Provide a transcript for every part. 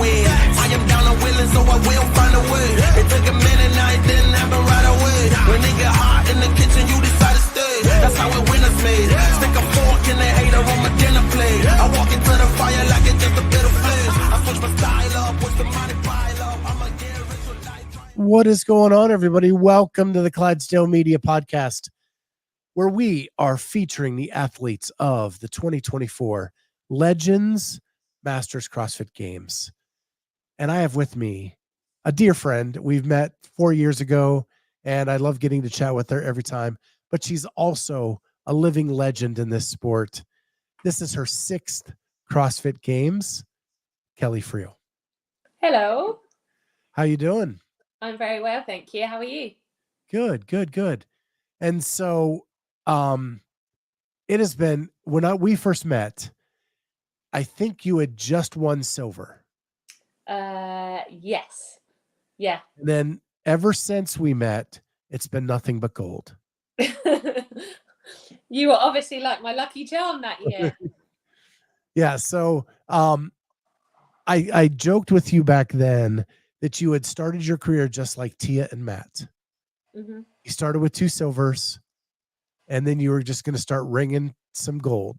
win. I am down and willing, so I will find a way. It took a minute, now it didn't happen right away. When it get hot in the kitchen, you decide to stay. That's how it winners made. Stick a fork in the hater on my dinner plate. I walk into the fire like it's just a bit of flame. I switch my style up, watch the money pile up. I'ma get rich or die trying. What is going on, everybody? Welcome to the Clydesdale Media Podcast, where we are featuring the athletes of the 2024 Legends Masters CrossFit Games. And I have with me a dear friend. We've met 4 years ago, and I love getting to chat with her every time. But she's also a living legend in this sport. This is her 6th CrossFit Games. Kelly Friel. Hello. How you doing? I'm very well, thank you. How are you? Good. And so it has been, we first met, I think you had just won silver. Yes. Yeah. And then ever since we met, it's been nothing but gold. You were obviously like my lucky charm that year. Yeah. So I joked with you back then that you had started your career just like Tia and Matt. Mm-hmm. You started with 2 silvers, and then you were just going to start ringing some gold.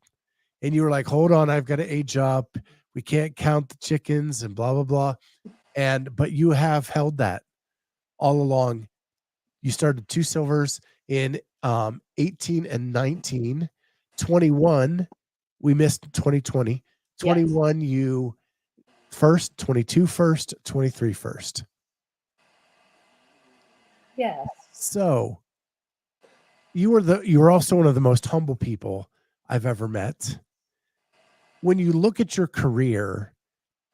And you were like, hold on, I've got to age up. We can't count the chickens and blah, blah, blah. But you have held that all along. You started 2 silvers in 18 and 19. 21, we missed 2020. 21, yes. You first, 22 first, 23 first. Yeah. So you were also one of the most humble people I've ever met. When you look at your career,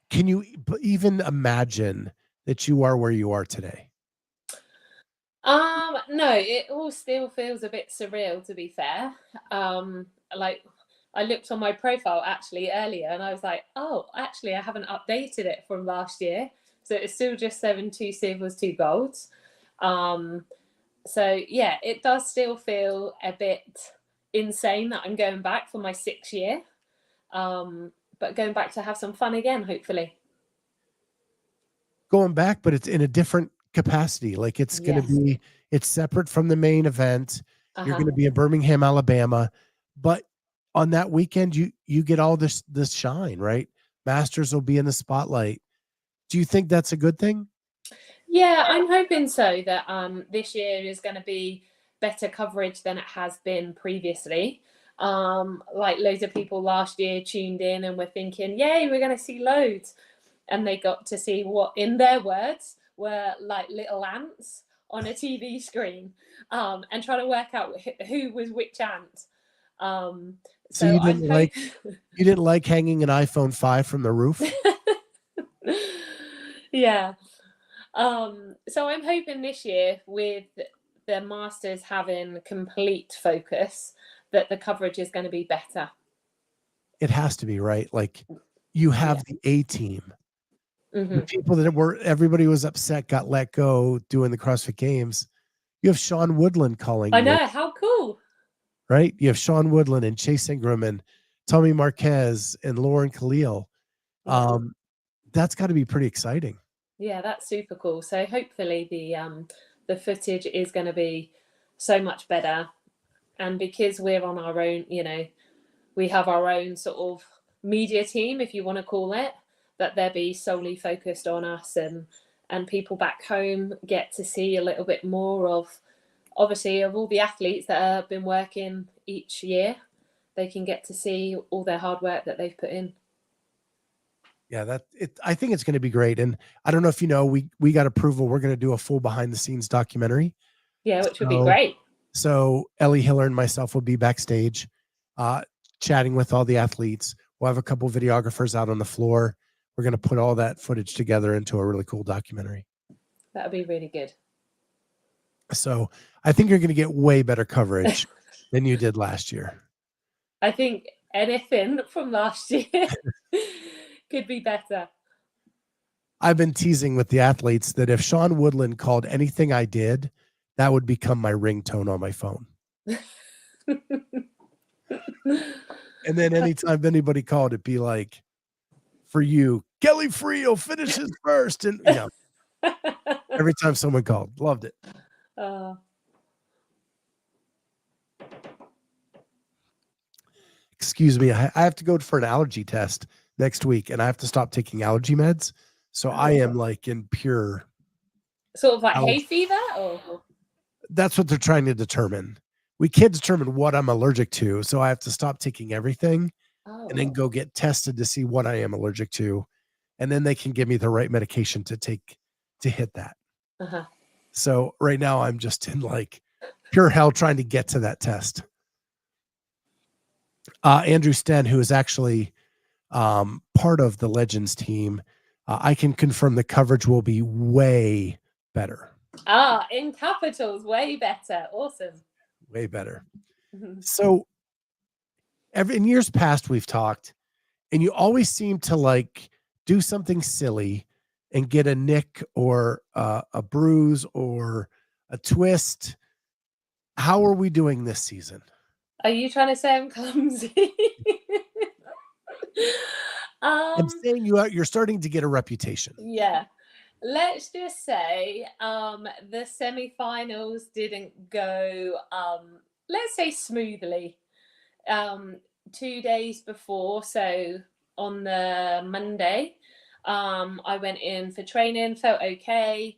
can you even imagine that you are where you are today? No, it all still feels a bit surreal, to be fair. Like I looked on my profile actually earlier and I was like, oh, actually I haven't updated it from last year. So it's still just 2 silvers, 2 golds. So yeah, it does still feel a bit insane that I'm going back for my 6th year. But going back to have some fun again, hopefully. Going back, but it's in a different capacity. Like it's going to be, it's separate from the main event. You're going to be in Birmingham, Alabama, but on that weekend, you get all this shine, right? Masters will be in the spotlight. Do you think that's a good thing? Yeah, I'm hoping so, that this year is going to be better coverage than it has been previously. Like loads of people last year tuned in and were thinking, yay, we're going to see loads. And they got to see what, in their words, were like little ants on a TV screen, and trying to work out who was which ant. So you didn't like hanging an iPhone 5 from the roof? Yeah. So I'm hoping this year, with the Masters having complete focus, that the coverage is going to be better. It has to be, right? Like you have the A team. Mm-hmm. The people that everybody was upset got let go doing the CrossFit Games. You have Sean Woodland calling. I know, how cool. Right? You have Sean Woodland and Chase Ingram and Tommy Marquez and Lauren Khalil. That's got to be pretty exciting. Yeah, that's super cool. So hopefully the footage is going to be so much better. And because we're on our own, we have our own sort of media team, if you want to call it, that they'll be solely focused on us, and people back home get to see a little bit more of all the athletes that have been working each year. They can get to see all their hard work that they've put in. Yeah, I think it's going to be great. And I don't know if you know, we got approval. We're going to do a full behind the scenes documentary. Yeah, which would be great. So Ellie Hiller and myself will be backstage, chatting with all the athletes. We'll have a couple of videographers out on the floor. We're going to put all that footage together into a really cool documentary. That would be really good. So I think you're going to get way better coverage than you did last year. I think anything from last year could be better. I've been teasing with the athletes that if Sean Woodland called anything I did, that would become my ringtone on my phone. And then anytime anybody called, it'd be like, for you, Kelly Friel finishes first. And every time someone called, loved it. Excuse me. I have to go for an allergy test next week, and I have to stop taking allergy meds. So I am like in pure sort of like hay fever, or that's what they're trying to determine. We can't determine what I'm allergic to, so I have to stop taking everything and then go get tested to see what I am allergic to, and then they can give me the right medication to take to hit that. So right now I'm just in like pure hell trying to get to that test. Andrew Sten, who is actually part of the Legends team, I can confirm the coverage will be way better. In capitals, way better. Awesome. Way better. So in years past, we've talked, and you always seem to like do something silly and get a nick or a bruise or a twist. How are we doing this season? Are you trying to say I'm clumsy? I'm saying you're starting to get a reputation. Yeah. Let's just say the semi-finals didn't go, let's say, smoothly. 2 days before, so on the Monday, I went in for training, felt okay,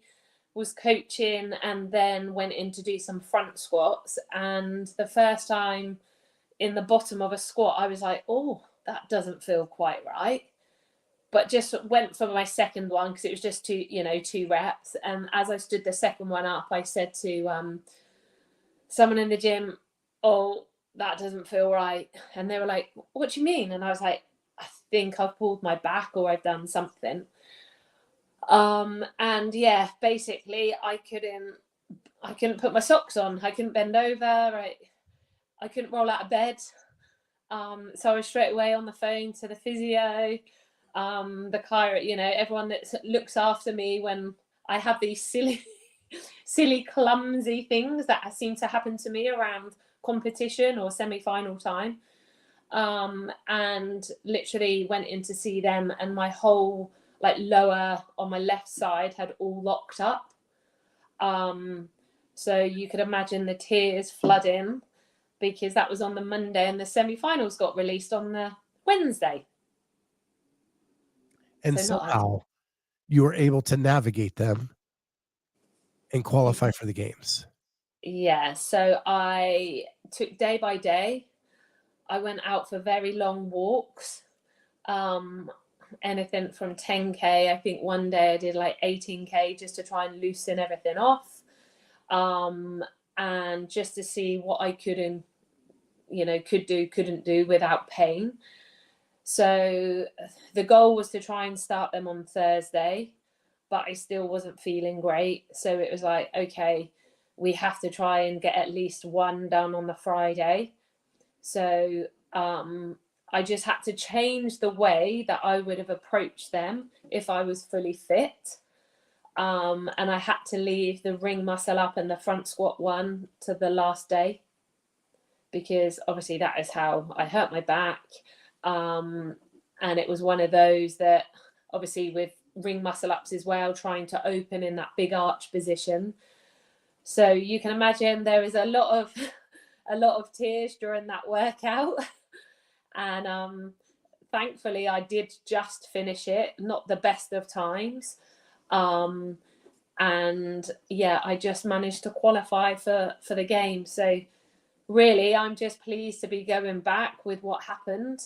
was coaching, and then went in to do some front squats. And the first time in the bottom of a squat, I was like, oh, that doesn't feel quite right. But just went for my second one because it was just two reps. And as I stood the second one up, I said to someone in the gym, oh, that doesn't feel right. And they were like, what do you mean? And I was like, I think I've pulled my back or I've done something. And yeah, basically I couldn't put my socks on. I couldn't bend over. I couldn't roll out of bed. So I was straight away on the phone to the physio, the chiro, everyone that looks after me when I have these silly, clumsy things that seem to happen to me around competition or semi-final time. And literally went in to see them, and my whole lower on my left side had all locked up. So you could imagine the tears flooding, because that was on the Monday and the semi-finals got released on the Wednesday. And somehow you were able to navigate them and qualify for the games. Yeah, so I took day by day. I went out for very long walks, anything from 10K. I think one day I did 18K just to try and loosen everything off, and just to see what I couldn't do without pain. So the goal was to try and start them on Thursday, but I still wasn't feeling great. So it was like, okay, we have to try and get at least one done on the Friday. So I just had to change the way that I would have approached them if I was fully fit. And I had to leave the ring muscle up and the front squat one to the last day, because obviously that is how I hurt my back. And it was one of those that obviously with ring muscle ups as well, trying to open in that big arch position. So you can imagine there is a lot of tears during that workout. And thankfully I did just finish it, not the best of times. And yeah, I just managed to qualify for the game. So really, I'm just pleased to be going back with what happened.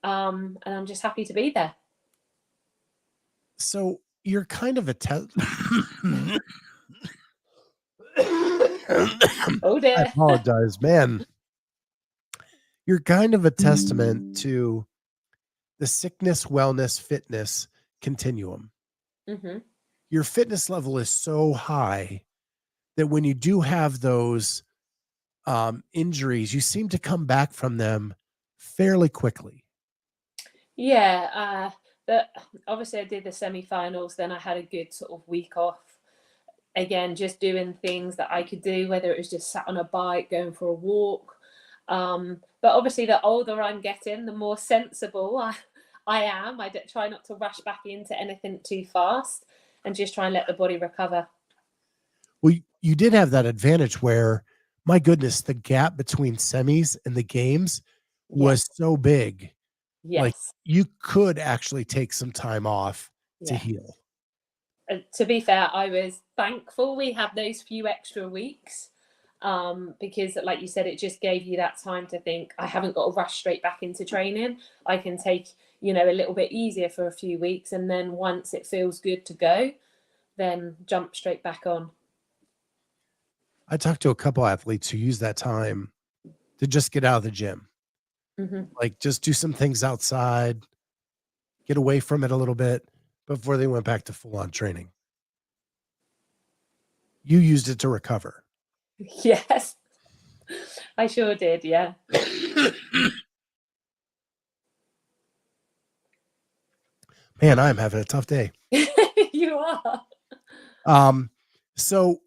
And I'm just happy to be there. So you're kind of a Oh dear. I apologize, man. You're kind of a testament to the sickness, wellness, fitness continuum. Mm-hmm. Your fitness level is so high that when you do have those injuries, you seem to come back from them fairly quickly. Yeah, obviously I did the semi-finals, then I had a good sort of week off. Again, just doing things that I could do, whether it was just sat on a bike, going for a walk. But obviously the older I'm getting, the more sensible I am. I try not to rush back into anything too fast and just try and let the body recover. Well, you did have that advantage where, my goodness, the gap between semis and the games was so big. Like, Yes. you could actually take some time off to heal. To be fair, I was thankful we had those few extra weeks, because like you said, it just gave you that time to think, I haven't got to rush straight back into training. I can take, a little bit easier for a few weeks, and then once it feels good to go, then jump straight back on. I talked to a couple athletes who use that time to just get out of the gym. Mm-hmm. Like, just do some things outside, get away from it a little bit before they went back to full-on training. You used it to recover. Yes, I sure did. Yeah. Man, I'm having a tough day. You are. So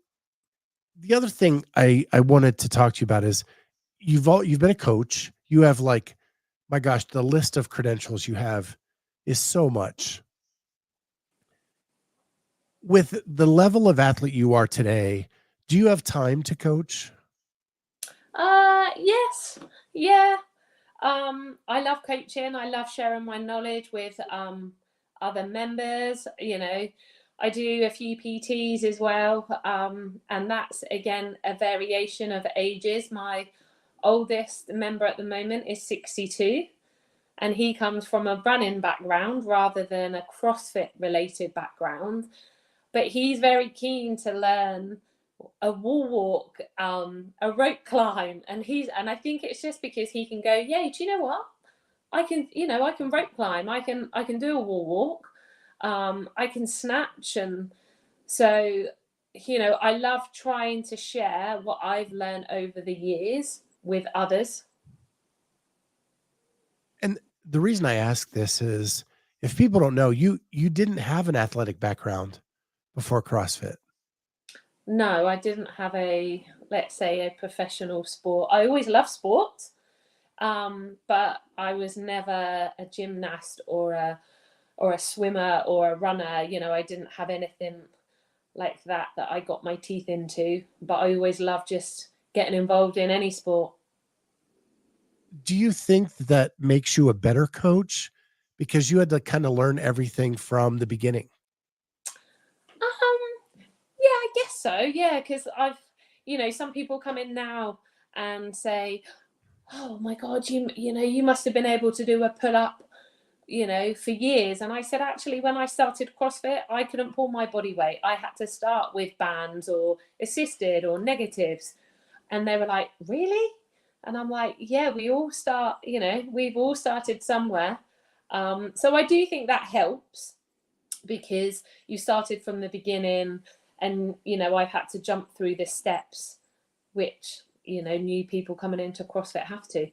the other thing I wanted to talk to you about is you've been a coach. You have, like, my gosh, the list of credentials you have is so much. With the level of athlete you are today, do you have time to coach? Yes. Yeah. I love coaching. I love sharing my knowledge with other members. I do a few PTs as well. And that's, again, a variation of ages. My oldest member at the moment is 62, and he comes from a running background rather than a CrossFit related background. But he's very keen to learn a wall walk, a rope climb, and I think it's just because he can go, yeah, do you know what? I can rope climb, I can do a wall walk, I can snatch, and so I love trying to share what I've learned over the years with others. And the reason I ask this is, if people don't know, you didn't have an athletic background before CrossFit. No, I didn't have let's say, a professional sport. I always loved sport, but I was never a gymnast or a swimmer or a runner. I didn't have anything like that I got my teeth into, but I always loved just getting involved in any sport. Do you think that makes you a better coach because you had to kind of learn everything from the beginning? Yeah, I guess so. Yeah, because some people come in now and say, "Oh my God, you must have been able to do a pull up, for years." And I said, actually, when I started CrossFit, I couldn't pull my body weight. I had to start with bands or assisted or negatives. And they were like, really? And I'm like, yeah, we all start, we've all started somewhere. So I do think that helps, because you started from the beginning, and, I've had to jump through the steps, which, new people coming into CrossFit have to.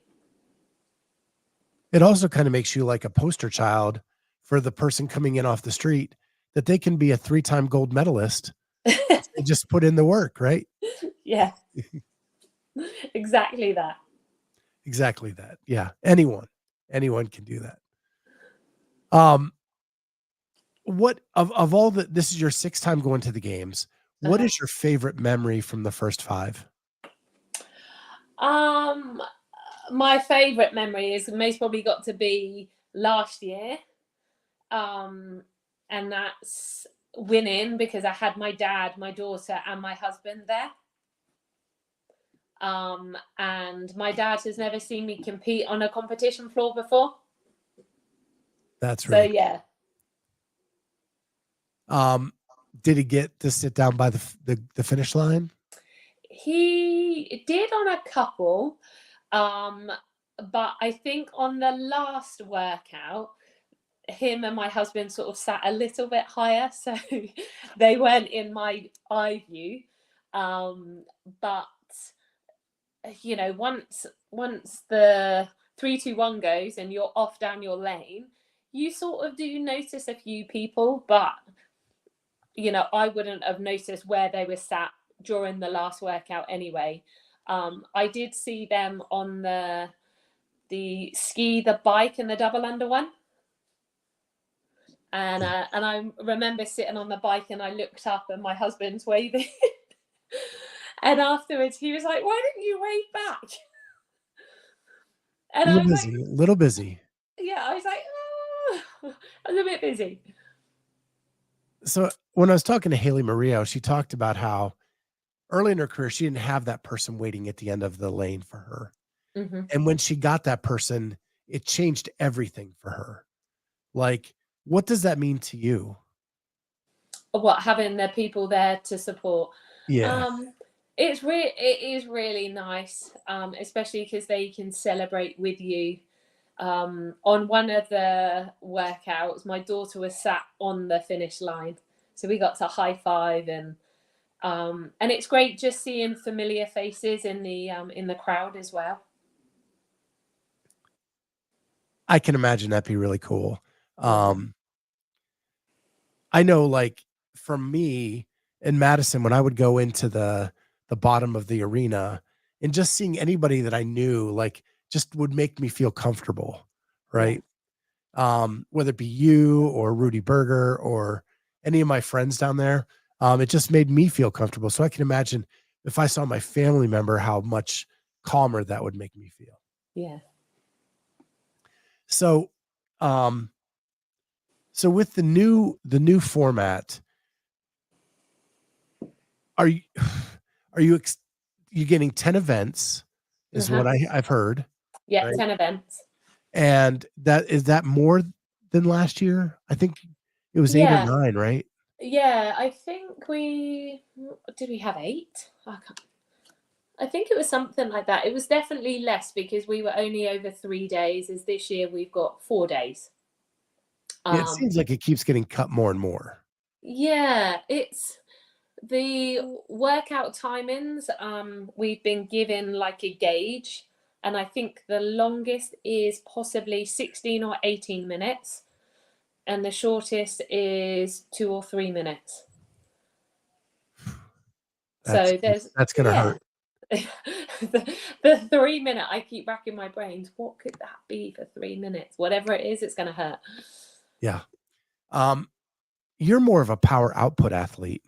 It also kind of makes you like a poster child for the person coming in off the street, that they can be a 3-time gold medalist. They just put in the work, right? Yeah. Exactly that. Exactly that. Yeah. Anyone can do that. What of all this is your 6th time going to the games. What is your favorite memory from the first 5? My favorite memory is most probably got to be last year. And that's winning, because I had my dad, my daughter, and my husband there. And my dad has never seen me compete on a competition floor before. That's right. So yeah. Did he get to sit down by the finish line? He did on a couple, but I think on the last workout, him and my husband sort of sat a little bit higher, so they weren't in my eye view. But once the 3-2-1 goes and you're off down your lane, you sort of do notice a few people, but I wouldn't have noticed where they were sat during the last workout anyway. I did see them on the ski, the bike, and the double under one. And I remember sitting on the bike and I looked up and my husband's waving. And afterwards he was like, "Why don't you wave back?" And I was like, A little busy. yeah, I was like, oh, I was a bit busy. So when I was talking to Haley Mario, she talked about how early in her career, she didn't have that person waiting at the end of the lane for her. Mm-hmm. And when she got that person, it changed everything for her. Like, what does that mean to you? What, having the people there to support? Yeah. It is really nice, especially because they can celebrate with you. On one of the workouts, my daughter was sat on the finish line, so we got to high five, and it's great just seeing familiar faces in the crowd as well. I can imagine that'd be really cool. Yeah. I know, like, for me in Madison, when I would go into the bottom of the arena and just seeing anybody that I knew, like, just would make me feel comfortable, right? Whether it be you or Rudy Berger or any of my friends down there, it just made me feel comfortable. So I can imagine if I saw my family member, how much calmer that would make me feel. Yeah. So, so with the new format, are you you getting 10 events is what I've heard. Yeah, right? 10 events. And is that more than last year? I think it was 8 or 9, right? Yeah, I think did we have 8? I think it was something like that. It was definitely less because we were only over 3 days, as this year we've got 4 days. It seems like it keeps getting cut more and more. Yeah, it's the workout timings. We've been given like a gauge, and I think the longest is possibly 16 or 18 minutes, and the shortest is 2 or 3 minutes. That's gonna hurt. The 3 minute, I keep racking my brains. What could that be for 3 minutes? Whatever it is, it's going to hurt. Yeah. You're more of a power output athlete,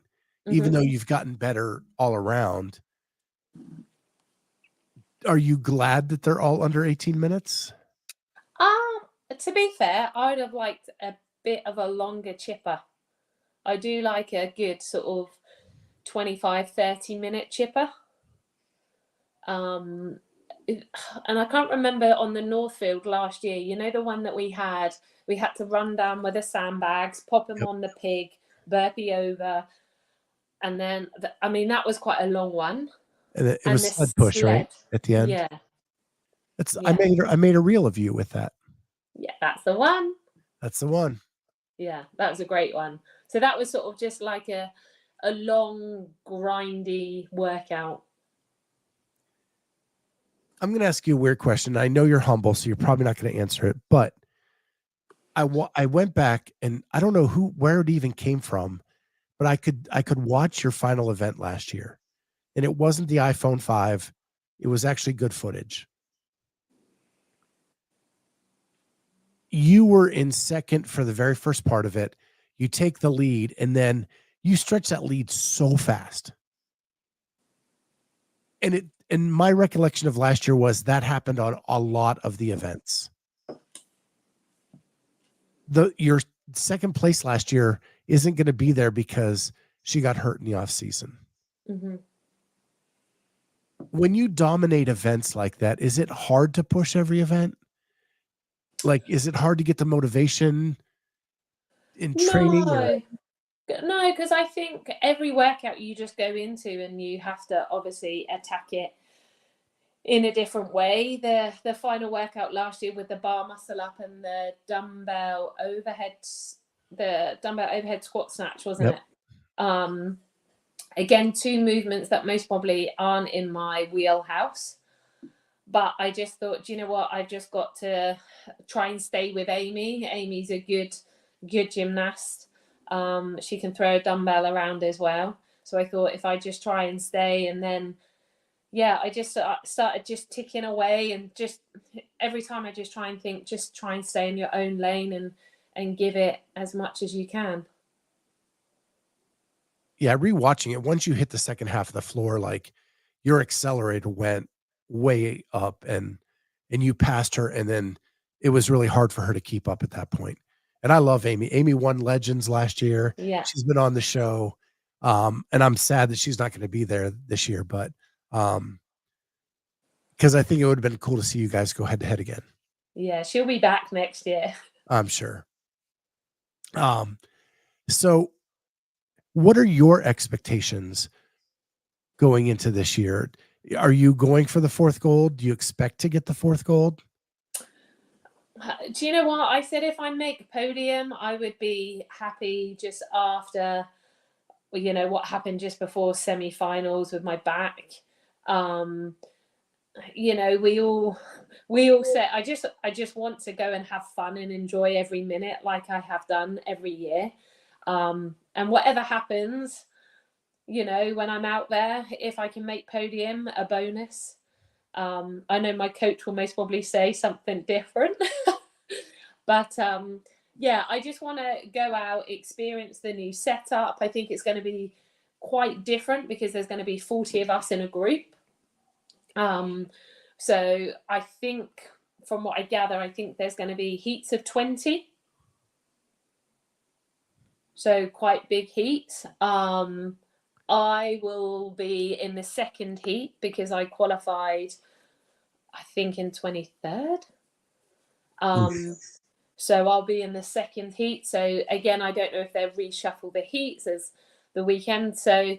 even though you've gotten better all around. Are you glad that they're all under 18 minutes? To be fair, I'd have liked a bit of a longer chipper. I do like a good sort of 25-30 minute chipper. And I can't remember on the Northfield last year, you know, the one that we had to run down with the sandbags, pop them on the pig, burpee over, and then that was quite a long one. And it was sled push, right? At the end. Yeah. I made a reel of you with that. Yeah, that's the one. That's the one. Yeah, that was a great one. So that was sort of just like a long, grindy workout. I'm going to ask you a weird question. I know you're humble, so you're probably not going to answer it, but I went back and I don't know where it even came from, but I could watch your final event last year, and it wasn't the iPhone 5. It was actually good footage. You were in second for the very first part of it. You take the lead, and then you stretch that lead so fast. And my recollection of last year was that happened on a lot of the events. Your second place last year isn't going to be there because she got hurt in the off season. Mm-hmm. When you dominate events like that, is it hard to push every event? Like, is it hard to get the motivation in training? No, because I think every workout you just go into and you have to obviously attack it in a different way. The final workout last year with the bar muscle up and the dumbbell overhead squat snatch, wasn't it? Again, 2 movements that most probably aren't in my wheelhouse. But I just thought, you know what? I've just got to try and stay with Amy. Amy's a good gymnast. She can throw a dumbbell around as well. So I thought if I just try and stay, and then, I just started just ticking away, and just every time I just try and think, just try and stay in your own lane and give it as much as you can. Yeah, rewatching it, once you hit the second half of the floor, like your accelerator went way up and you passed her, and then it was really hard for her to keep up at that point. And I love Amy. Amy won Legends last year. Yeah. She's been on the show. And I'm sad that she's not going to be there this year, but because I think it would have been cool to see you guys go head to head again. Yeah, she'll be back next year. I'm sure. So what are your expectations going into this year? Are you going for the 4th gold? Do you expect to get the 4th gold? Do you know what? I said if I make podium, I would be happy just after, you know, what happened just before semi-finals with my back. You know, we all said, I just want to go and have fun and enjoy every minute like I have done every year. And whatever happens, you know, when I'm out there, if I can make podium, a bonus. I know my coach will most probably say something different, but yeah, I just want to go out, experience the new setup. I think it's going to be quite different because there's going to be 40 of us in a group. So I think, from what I gather, I think there's going to be heats of 20. So quite big heats. I will be in the second heat because I qualified, I think, in 23rd. So I'll be in the second heat. So again, I don't know if they'll reshuffle the heats as the weekend. So,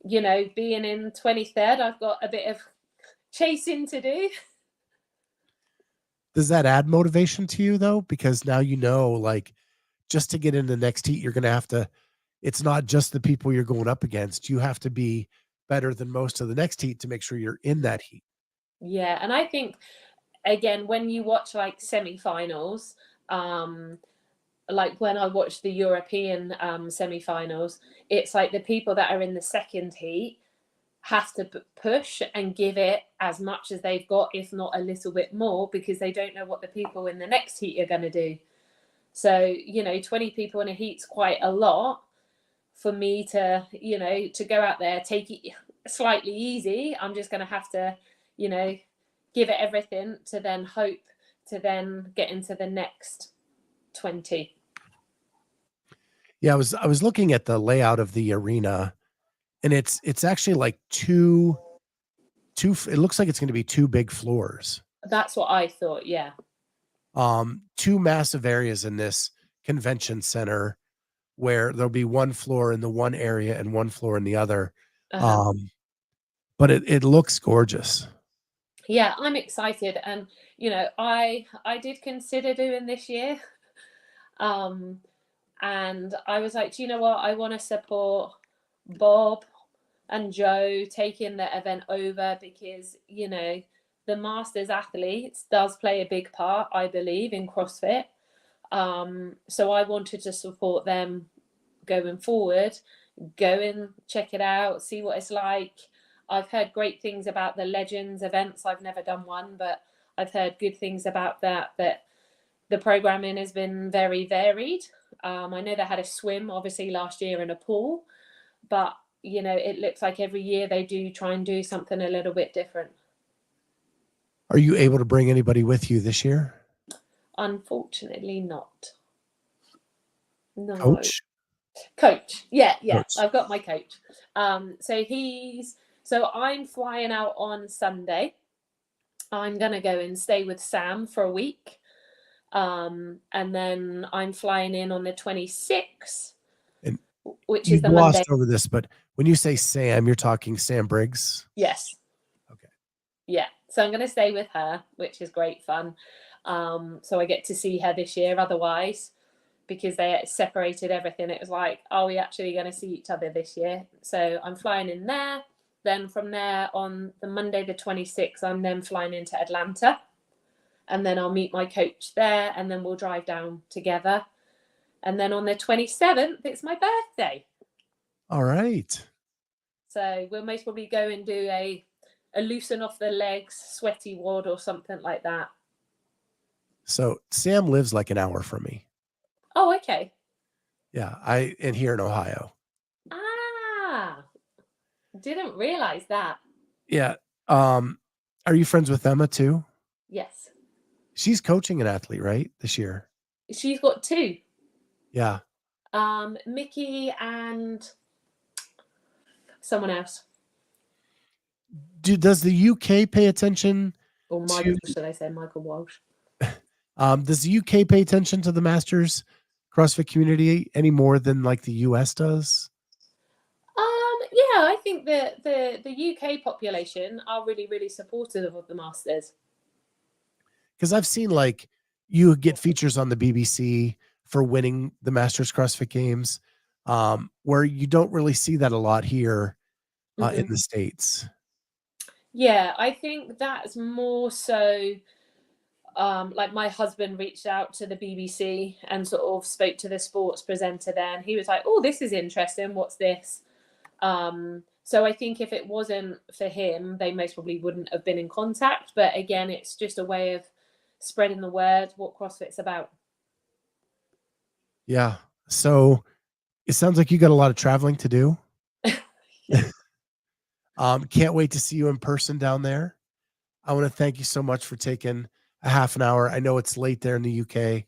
you know, being in 23rd, I've got a bit of chasing to do. Does that add motivation to you though? Because now, you know, like, just to get in the next heat, you're going to have to, it's not just the people you're going up against. You have to be better than most of the next heat to make sure you're in that heat. Yeah. And I think, again, when you watch like semi-finals, like when I watched the European semi-finals, it's like the people that are in the second heat have to push and give it as much as they've got, if not a little bit more, because they don't know what the people in the next heat are going to do. So, you know, 20 people in a heat's quite a lot for me to, you know, to go out there, take it slightly easy. I'm just going to have to, you know, give it everything to then hope to then get into the next 20. Yeah, I was looking at the layout of the arena, and it's actually like two it looks like it's going to be 2 big floors. That's what I thought. Yeah. 2 massive areas in this convention center, where there'll be 1 floor in the one area and 1 floor in the other. But it looks gorgeous. Yeah, I'm excited. And, you know, I did consider doing this year. And I was like, do you know what? I want to support Bob and Joe taking the event over because, you know, the Masters athletes does play a big part, I believe, in CrossFit. So I wanted to support them going forward. Go and check it out, see what it's like. I've heard great things about the Legends events. I've never done one, but I've heard good things about that the programming has been very varied. I know they had a swim, obviously, last year in a pool, but, you know, it looks like every year they do try and do something a little bit different. Are you able to bring anybody with you this year? Unfortunately not. No. Coach. Yeah. Coach. I've got my coach. So I'm flying out on Sunday. I'm going to go and stay with Sam for a week. And then I'm flying in on the 26th, which is the Monday. You've glossed over this, but when you say Sam, you're talking Sam Briggs? Yes. Okay. Yeah. So I'm going to stay with her, which is great fun. So I get to see her this year. Otherwise, because they separated everything, it was like, are we actually going to see each other this year? So I'm flying in there. Then from there, on the Monday, the 26th, I'm then flying into Atlanta. And then I'll meet my coach there, and then we'll drive down together. And then on the 27th, it's my birthday. All right. So we'll most probably go and do a loosen off the legs, sweaty wad or something like that. So Sam lives like an hour from me. Oh, okay. Yeah, and here in Ohio. Ah, didn't realize that. Yeah. Are you friends with Emma too? Yes. She's coaching an athlete, right? This year. She's got two. Yeah. Mickey and someone else. Does the UK pay attention Or Michael, should I say Michael Walsh? does the UK pay attention to the Masters CrossFit community any more than like the US does? Yeah, I think that the UK population are really, really supportive of the Masters. Because I've seen like you get features on the BBC for winning the Masters CrossFit Games, where you don't really see that a lot here in the States. Yeah, I think that's more so. Like my husband reached out to the BBC and sort of spoke to the sports presenter there, and he was like, "Oh, this is interesting. What's this?" So I think if it wasn't for him, they most probably wouldn't have been in contact. But again, it's just a way of spreading the word what CrossFit's about. Yeah. So it sounds like you got a lot of traveling to do. Yeah. Can't wait to see you in person down there. I want to thank you so much for taking a half an hour. I know it's late there in the UK.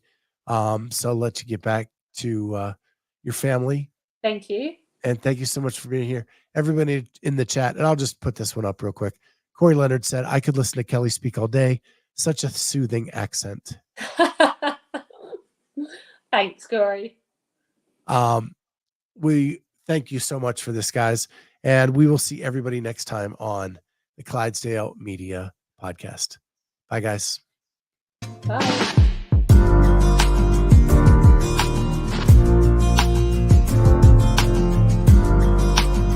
So I'll let you get back to your family. Thank you. And thank you so much for being here. Everybody in the chat, and I'll just put this one up real quick. Corey Leonard said, I could listen to Kelly speak all day. Such a soothing accent. Thanks, Corey. We thank you so much for this, guys. And we will see everybody next time on the Clydesdale Media Podcast. Bye, guys. Bye.